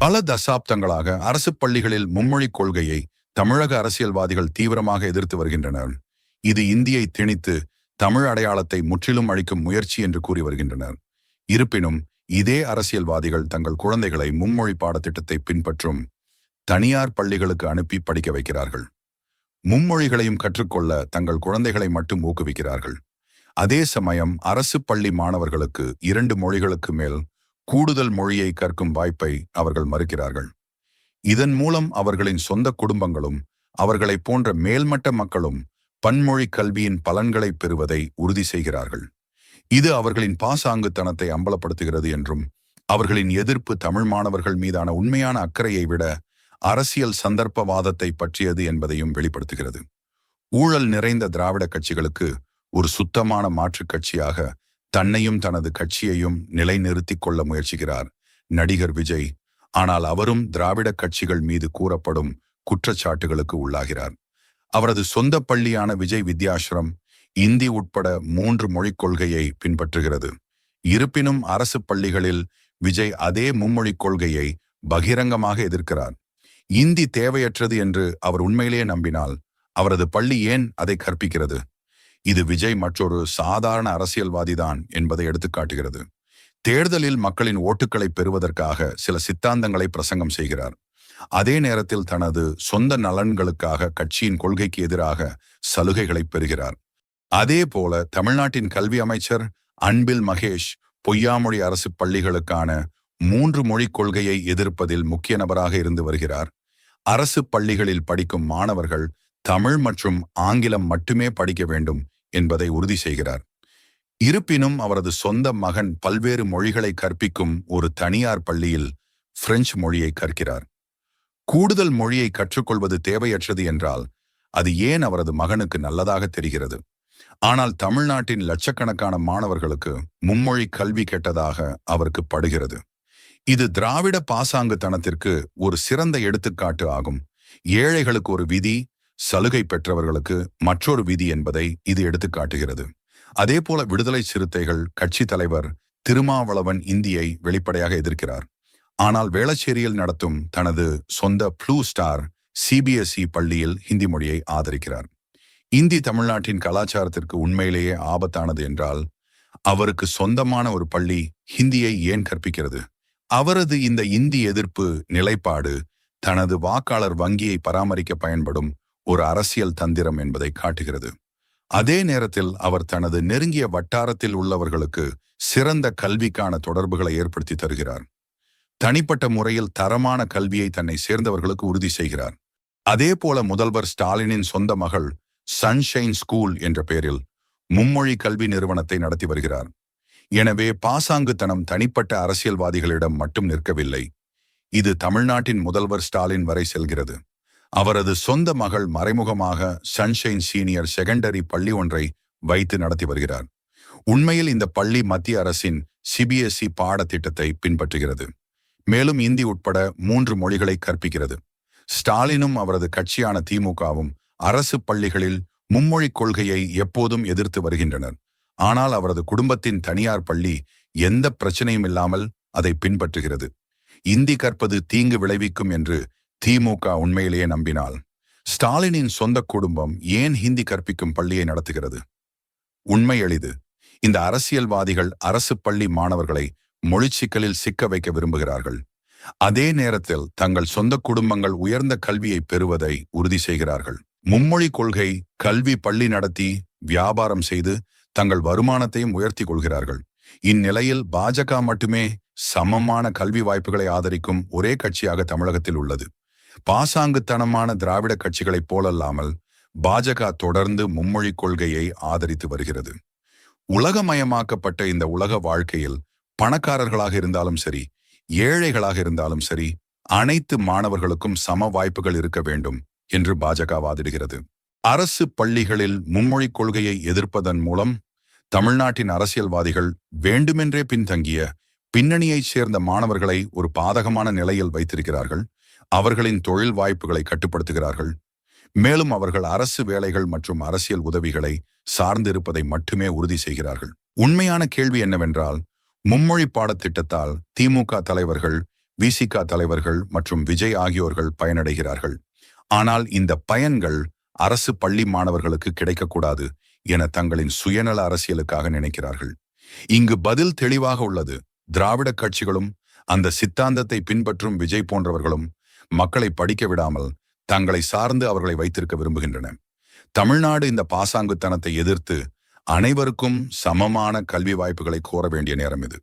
பல தசாப்தங்களாக அரசு பள்ளிகளில் மும்மொழிக் கொள்கையை தமிழக அரசியல்வாதிகள் தீவிரமாக எதிர்த்து வருகின்றனர். இது இந்தியை திணித்து தமிழ் அடையாளத்தை முற்றிலும் அழிக்கும் முயற்சி என்று கூறி வருகின்றனர். இருப்பினும் இதே அரசியல்வாதிகள் தங்கள் குழந்தைகளை மும்மொழி பாடத்திட்டத்தை பின்பற்றும் தனியார் பள்ளிகளுக்கு அனுப்பி படிக்க வைக்கிறார்கள். மும்மொழிகளையும் கற்றுக்கொள்ள தங்கள் குழந்தைகளை மட்டும் ஊக்குவிக்கிறார்கள். அதே சமயம் அரசு பள்ளி மாணவர்களுக்கு 2 மொழிகளுக்கு மேல் கூடுதல் மொழியை கற்கும் வாய்ப்பை அவர்கள் மறுக்கிறார்கள். இதன் மூலம் அவர்களின் சொந்த குடும்பங்களும் அவர்களைப் போன்ற மேல்மட்ட மக்களும் பன்மொழி கல்வியின் பலன்களை பெறுவதை உறுதி செய்கிறார்கள். இது அவர்களின் பாசாங்குத்தனத்தை அம்பலப்படுத்துகிறது என்றும் அவர்களின் எதிர்ப்பு தமிழ் மாணவர்கள் மீதான உண்மையான அக்கறையை விட அரசியல் சந்தர்ப்பவாதத்தை பற்றியது என்பதையும் வெளிப்படுத்துகிறது. ஊழல் நிறைந்த திராவிட கட்சிகளுக்கு ஒரு சுத்தமான மாற்றுக் கட்சியாக தன்னையும் தனது கட்சியையும் நிலைநிறுத்திக் கொள்ள முயற்சிக்கிறார் நடிகர் விஜய். ஆனால் அவரும் திராவிட கட்சிகள் மீது கூறப்படும் குற்றச்சாட்டுகளுக்கு உள்ளாகிறார். அவரது சொந்த பள்ளியான விஜய் வித்யாஸ்ரம் இந்தி உட்பட 3 மொழிக் கொள்கையை பின்பற்றுகிறது. இருப்பினும் அரசு பள்ளிகளில் விஜய் அதே மும்மொழிக் கொள்கையை பகிரங்கமாக எதிர்க்கிறார். இந்தி தேவையற்றது என்று அவர் உண்மையிலேயே நம்பினால் அவரது பள்ளி ஏன் அதை கற்பிக்கிறது? இது விஜய் மற்றொரு சாதாரண அரசியல்வாதிதான் என்பதை எடுத்துக்காட்டுகிறது. தேர்தலில் மக்களின் ஓட்டுக்களை பெறுவதற்காக சில சித்தாந்தங்களை பிரசங்கம் செய்கிறார். அதே நேரத்தில் தனது சொந்த நலன்களுக்காக கட்சியின் கொள்கைக்கு எதிராக சலுகைகளை பெறுகிறார். அதே போல தமிழ்நாட்டின் கல்வி அமைச்சர் அன்பில் மகேஷ் பொய்யாமொழி அரசு பள்ளிகளுக்கான 3 மொழிக் கொள்கையை எதிர்ப்பதில் முக்கிய நபராக இருந்து வருகிறார். அரசு பள்ளிகளில் படிக்கும் மாணவர்கள் தமிழ் மற்றும் ஆங்கிலம் மட்டுமே படிக்க வேண்டும் என்பதை உறுதி செய்கிறார். இருப்பினும் அவரது சொந்த மகன் பல்வேறு மொழிகளை கற்பிக்கும் ஒரு தனியார் பள்ளியில் பிரெஞ்சு மொழியை கற்கிறார். கூடுதல் மொழியை கற்றுக்கொள்வது தேவையற்றது என்றால் அது ஏன் அவரது மகனுக்கு நல்லதாக தெரிகிறது? ஆனால் தமிழ்நாட்டின் லட்சக்கணக்கான மாணவர்களுக்கு மும்மொழி கல்வி கெட்டதாக அவருக்கு படுகிறது. இது திராவிட பாசாங்குத்தனத்திற்கு ஒரு சிறந்த எடுத்துக்காட்டு ஆகும். ஏழைகளுக்கு ஒரு விதி, சலுகை பெற்றவர்களுக்கு மற்றொரு விதி என்பதை இது எடுத்துக்காட்டுகிறது. அதே போல விடுதலை சிறுத்தைகள் கட்சி தலைவர் திருமாவளவன் இந்தியை வெளிப்படையாக எதிர்க்கிறார். ஆனால் வேளச்சேரியில் நடத்தும் தனது சொந்த ப்ளூ ஸ்டார் CBSE பள்ளியில் ஹிந்தி மொழியை ஆதரிக்கிறார். இந்தி தமிழ்நாட்டின் கலாச்சாரத்திற்கு உண்மையிலேயே ஆபத்தானது என்றால் அவருக்கு சொந்தமான ஒரு பள்ளி ஹிந்தியை ஏன் கற்பிக்கிறது? அவரது இந்த இந்தி எதிர்ப்பு நிலைப்பாடு தனது வாக்காளர் வங்கியை பராமரிக்க பயன்படும் ஒரு அரசியல் தந்திரம் என்பதை காட்டுகிறது. அதே நேரத்தில் அவர் தனது நெருங்கிய வட்டாரத்தில் உள்ளவர்களுக்கு சிறந்த கல்விக்கான தொடர்புகளை ஏற்படுத்தி தருகிறார். தனிப்பட்ட முறையில் தரமான கல்வியை தன்னை சேர்ந்தவர்களுக்கு உறுதி செய்கிறார். அதே போல முதல்வர் ஸ்டாலினின் சொந்த மகள் சன்ஷைன் ஸ்கூல் என்ற பெயரில் மும்மொழி கல்வி நிறுவனத்தை நடத்தி வருகிறார். எனவே பாசாங்குத்தனம் தனிப்பட்ட அரசியல்வாதிகளிடம் மட்டும் நிற்கவில்லை. இது தமிழ்நாட்டின் முதல்வர் ஸ்டாலின் வரை செல்கிறது. அவரது சொந்த மகள் மறைமுகமாக சன்ஷைன் சீனியர் செகண்டரி பள்ளி ஒன்றை வைத்து நடத்தி வருகிறார். உண்மையில் இந்த பள்ளி மத்திய அரசின் CBSE பாடத்திட்டத்தை பின்பற்றுகிறது. மேலும் இந்தி உட்பட 3 மொழிகளை கற்பிக்கிறது. ஸ்டாலினும் அவரது கட்சியான திமுகவும் அரசு பள்ளிகளில் மும்மொழிக் கொள்கையை எப்போதும் எதிர்த்து வருகின்றனர். ஆனால் அவரது குடும்பத்தின் தனியார் பள்ளி எந்த பிரச்சனையும் இல்லாமல் அதை பின்பற்றுகிறது. இந்தி கற்பது தீங்கு விளைவிக்கும் என்று திமுக உண்மையிலேயே நம்பினால் ஸ்டாலினின் சொந்த குடும்பம் ஏன் ஹிந்தி கற்பிக்கும் பள்ளியை நடத்துகிறது? உண்மை எளிது. இந்த அரசியல்வாதிகள் அரசு பள்ளி மாணவர்களை மொழிச்சிக்கலில் சிக்க வைக்க விரும்புகிறார்கள். அதே நேரத்தில் தங்கள் சொந்த குடும்பங்கள் உயர்ந்த கல்வியை பெறுவதை உறுதி செய்கிறார்கள். மும்மொழி கொள்கை கல்வி பள்ளி நடத்தி வியாபாரம் செய்து தங்கள் வருமானத்தையும் உயர்த்தி கொள்கிறார்கள். இந்நிலையில் பாஜக மட்டுமே சமமான கல்வி வாய்ப்புகளை ஆதரிக்கும் ஒரே கட்சியாக தமிழகத்தில் உள்ளது. பாசாங்குத்தனமான திராவிட கட்சிகளைப் போலல்லாமல் பாஜக தொடர்ந்து மும்மொழி கொள்கையை ஆதரித்து வருகிறது. உலகமயமாக்கப்பட்ட இந்த உலக வாழ்க்கையில் பணக்காரர்களாக இருந்தாலும் சரி, ஏழைகளாக இருந்தாலும் சரி, அனைத்து மாணவர்களுக்கும் சம வாய்ப்புகள் இருக்க வேண்டும் என்று பாஜக வாதிடுகிறது. அரசு பள்ளிகளில் மும்மொழி கொள்கையை எதிர்ப்பதன் மூலம் தமிழ்நாட்டின் அரசியல்வாதிகள் வேண்டுமென்றே பின்தங்கிய பின்னணியைச் சேர்ந்த மாணவர்களை ஒரு பாதகமான நிலையில் வைத்திருக்கிறார்கள். அவர்களின் தொழில் வாய்ப்புகளை கட்டுப்படுத்துகிறார்கள். மேலும் அவர்கள் அரசு வேலைகள் மற்றும் அரசியல் உதவிகளை சார்ந்திருப்பதை மட்டுமே உறுதி செய்கிறார்கள். உண்மையான கேள்வி என்னவென்றால், மும்மொழி பாடத்திட்டத்தால் திமுக தலைவர்கள் விசிக தலைவர்கள் மற்றும் விஜய் ஆகியோர்கள் பயனடைகிறார்கள். ஆனால் இந்த பயன்கள் அரசு பள்ளி மாணவர்களுக்கு கிடைக்கக்கூடாது என தங்களின் சுயநல அரசியலுக்காக நினைக்கிறார்கள். இங்கு பதில் தெளிவாக உள்ளது. திராவிட கட்சிகளும் அந்த சித்தாந்தத்தை பின்பற்றும் விஜய் போன்றவர்களும் மக்களை படிக்க விடாமல் தங்களை சார்ந்து அவர்களை வைத்திருக்க விரும்புகின்றன. தமிழ்நாடு இந்த பாசாங்குத்தனத்தை எதிர்த்து அனைவருக்கும் சமமான கல்வி வாய்ப்புகளை கோர வேண்டிய நேரம் இது.